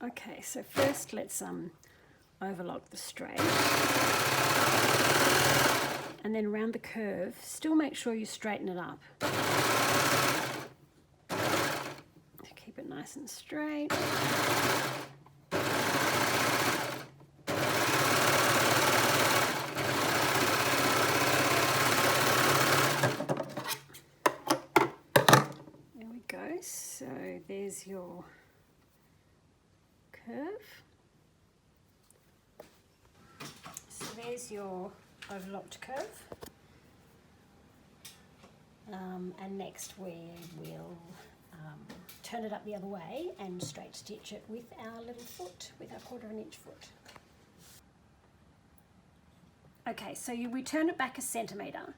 Okay, so first let's overlock the straight. And then around the curve, still make sure you straighten it up. Keep it nice and straight. There we go. So there's your curve. So there's your overlocked curve. And next we will turn it up the other way and straight stitch it with our little foot, with our 1/4 inch foot. Okay, so we turn it back 1 centimetre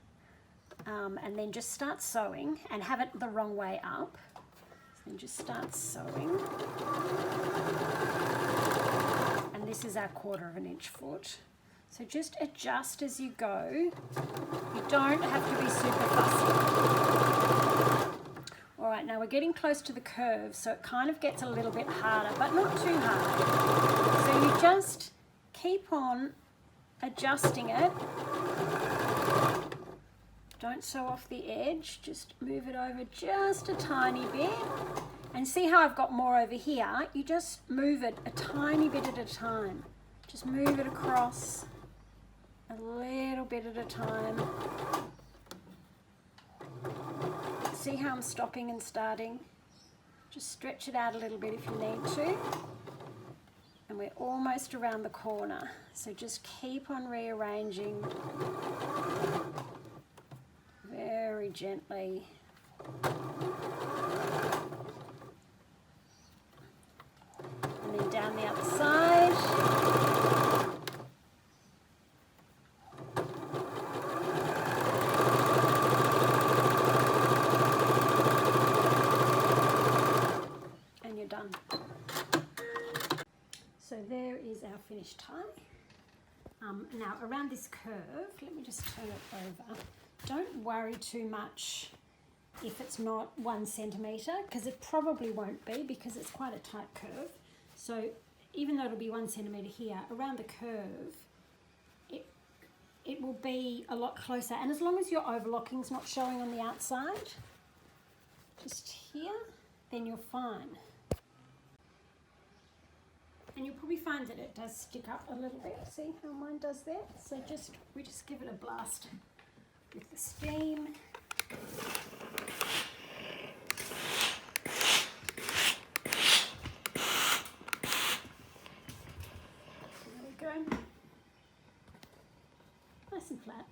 and then just start sewing and have it the wrong way up. So then just start sewing. And this is our 1/4 inch foot. So just adjust as you go. You don't have to be super fussy. All right, now we're getting close to the curve, so it kind of gets a little bit harder, but not too hard. So you just keep on adjusting it. Don't sew off the edge, just move it over just a tiny bit. And see how I've got more over here? You just move it a tiny bit at a time. Just move it across a little bit at a time. See how I'm stopping and starting? Just stretch it out a little bit if you need to. And we're almost around the corner. So just keep on rearranging very gently. And then down the other side. Done. So there is our finished tie. Now around this curve, let me just turn it over. Don't worry too much if it's not 1 centimetre, because it probably won't be, because it's quite a tight curve. So even though it'll be 1 centimetre here, around the curve it will be a lot closer. And as long as your overlocking's not showing on the outside, just here, then you're fine. And you'll probably find that it does stick up a little bit. See how mine does that? So we just give it a blast with the steam. There we go. Nice and flat.